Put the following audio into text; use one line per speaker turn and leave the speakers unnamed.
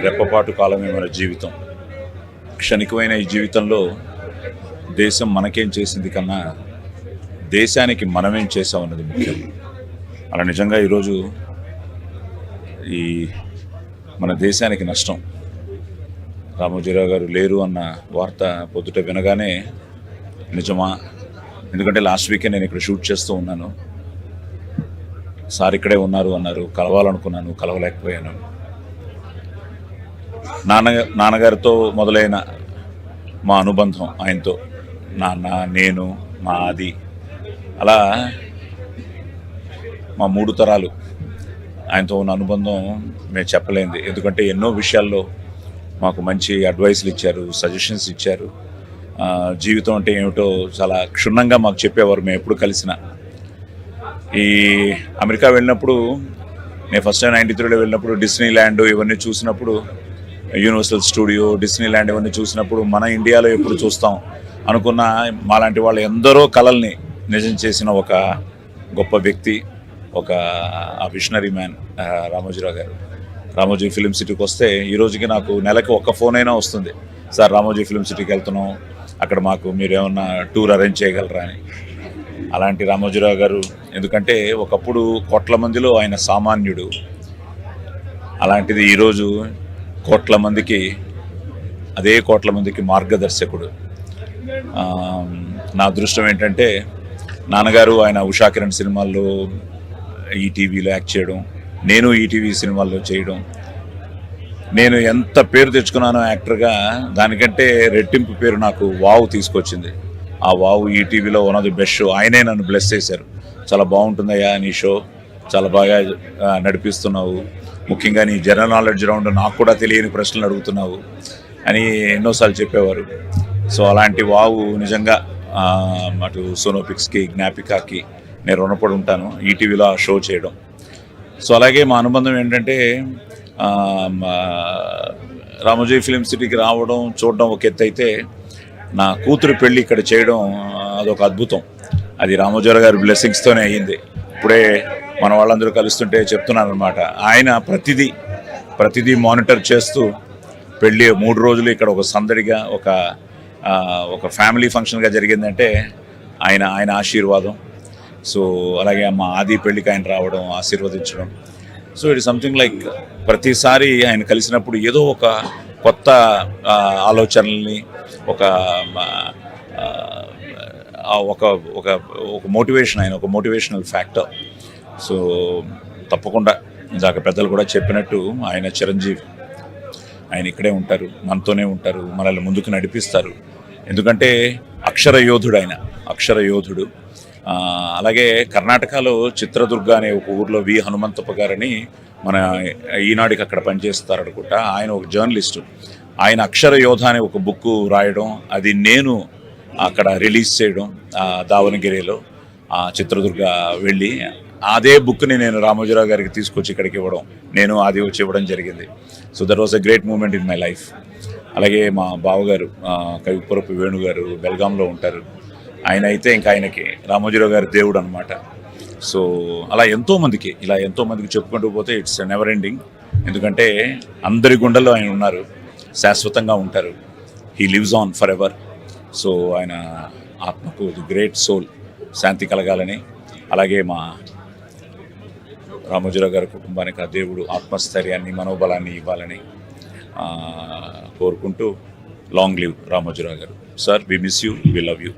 రెప్పపాటు కాలమే మన జీవితం. క్షణికమైన ఈ జీవితంలో దేశం మనకేం చేసింది కన్నా దేశానికి మనమేం చేసామన్నది ముఖ్యం. అలా నిజంగా ఈరోజు ఈ మన దేశానికి నష్టం. రామోజీరావు గారు లేరు అన్న వార్త పొద్దుట వినగానే నిజమా? ఎందుకంటే లాస్ట్ వీకే నేను ఇక్కడ షూట్ చేస్తూ ఉన్నాను. సార్ ఇక్కడే ఉన్నారు అన్నారు, కలవాలనుకున్నాను, కలవలేకపోయాను. నాన్నగారితో మొదలైన మా అనుబంధం ఆయనతో, నాన్న, నేను, మా ఆది, అలా మా 3 తరాలు ఆయనతో ఉన్న అనుబంధం మేము చెప్పలేంది. ఎందుకంటే ఎన్నో విషయాల్లో మాకు మంచి అడ్వైస్లు ఇచ్చారు, సజెషన్స్ ఇచ్చారు. జీవితం అంటే ఏమిటో చాలా క్షుణ్ణంగా మాకు చెప్పేవారు మేము ఎప్పుడు కలిసినా. ఈ అమెరికా వెళ్ళినప్పుడు, నేను ఫస్ట్ టైం 93లో వెళ్ళినప్పుడు డిస్నీ ల్యాండ్ ఇవన్నీ చూసినప్పుడు, యూనివర్సల్ స్టూడియో, డిస్నీ ల్యాండ్ ఇవన్నీ చూసినప్పుడు మన ఇండియాలో ఎప్పుడు చూస్తాం అనుకున్న మాలాంటి వాళ్ళు ఎందరో కలల్ని నిజం చేసిన ఒక గొప్ప వ్యక్తి, ఒక విషనరీ మ్యాన్ రామోజీరావు గారు. రామోజీ ఫిలిం సిటీకి వస్తే ఈ రోజుకి నాకు నెలకి ఒక్క ఫోన్ అయినా వస్తుంది, సార్ రామోజీ ఫిలిం సిటీకి వెళ్తున్నాం, అక్కడ మాకు మీరు ఏమన్నా టూర్ అరేంజ్ చేయగలరా అని. అలాంటి రామోజీరావు గారు, ఎందుకంటే ఒకప్పుడు కోట్ల మందిలో ఆయన సామాన్యుడు. అలాంటిది ఈరోజు కోట్ల మందికి, అదే కోట్ల మందికి మార్గదర్శకుడు. నా అదృష్టం ఏంటంటే నాన్నగారు ఆయన ఉషా కిరణ్ సినిమాల్లో ఈటీవీలో యాక్ట్ చేయడం, నేను ఈటీవీ సినిమాల్లో చేయడం. నేను ఎంత పేరు తెచ్చుకున్నానో యాక్టర్గా, దానికంటే రెట్టింపు పేరు నాకు వావ్ తీసుకొచ్చింది. ఆ వావ్ ఈటీవీలో one of the best show. ఆయనే నన్ను బ్లెస్ చేశారు. చాలా బాగుంటుందయ్యా నీ షో, చాలా బాగా నడిపిస్తున్నావు, ముఖ్యంగా నీ జనరల్ నాలెడ్జ్ రౌండ్ నాకు కూడా తెలియని ప్రశ్నలు అడుగుతున్నావు అని ఎన్నోసార్లు చెప్పేవారు. సో అలాంటి వావు నిజంగా అటు సోనోపిక్స్కి, జ్ఞాపికాకి నేను రుణపడి ఉంటాను ఈటీవీలో ఆ షో చేయడం. సో అలాగే మా అనుబంధం ఏంటంటే రామోజీ ఫిలిం సిటీకి రావడం, చూడడం ఒక ఎత్తు అయితే, నా కూతురు పెళ్ళి ఇక్కడ చేయడం అదొక అద్భుతం. అది రామోజీరావు గారి బ్లెస్సింగ్స్తోనే అయ్యింది. ఇప్పుడే మన వాళ్ళందరూ కలుస్తుంటే చెప్తున్నాను అనమాట. ఆయన ప్రతిదీ మానిటర్ చేస్తూ పెళ్ళి 3 రోజులు ఇక్కడ ఒక సందడిగా, ఒక ఫ్యామిలీ ఫంక్షన్గా జరిగిందంటే ఆయన ఆశీర్వాదం. సో అలాగే మా ఆది పెళ్ళికి ఆయన రావడం, ఆశీర్వదించడం. సో ఇట్ సంథింగ్ లైక్ ప్రతిసారి ఆయన కలిసినప్పుడు ఏదో ఒక కొత్త ఆలోచనల్ని, ఒక మోటివేషన్, ఆయన ఒక మోటివేషనల్ ఫ్యాక్టర్. సో తప్పకుండా ఇందాక పెద్దలు కూడా చెప్పినట్టు ఆయన చిరంజీవి, ఆయన ఇక్కడే ఉంటారు, మనతోనే ఉంటారు, మనల్ని ముందుకు నడిపిస్తారు. ఎందుకంటే అక్షర యోధుడు. అలాగే కర్ణాటకలో చిత్రదుర్గ అనే ఒక ఊర్లో వి హనుమంతప్ప గారని మన ఈనాడికి అక్కడ పనిచేస్తారు అనుకుంటా. ఆయన ఒక జర్నలిస్టు. ఆయన అక్షర యోధ అనే ఒక బుక్ రాయడం, అది నేను అక్కడ రిలీజ్ చేయడం దావణగిరిలో చిత్రదుర్గ వెళ్ళి, అదే బుక్ని నేను రామోజీరావు గారికి తీసుకొచ్చి ఇక్కడికి ఇవ్వడం, నేను అది వచ్చి ఇవ్వడం జరిగింది. So that was a great moment in my life. అలాగే మా బావగారు కవిపురపు వేణుగారు బెల్గాంలో ఉంటారు. ఆయన అయితే ఇంకా ఆయనకి రామోజీరావు గారి దేవుడు అనమాట. సో అలా ఎంతోమందికి చెప్పుకుంటూ పోతే ఇట్స్ నెవర్ ఎండింగ్. ఎందుకంటే అందరి గుండెల్లో ఆయన ఉన్నారు, శాశ్వతంగా ఉంటారు. He lives on for ever. So ఆయన ఆత్మకు ది గ్రేట్ సోల్ శాంతి కలగాలని, అలాగే మా రామోజీరావు గారి కుటుంబానికి ఆ దేవుడు ఆత్మస్థైర్యాన్ని, మనోబలాన్ని ఇవ్వాలని కోరుకుంటూ, లాంగ్ లివ్ రామోజీరావు గారు. Sir, we miss you, we love you.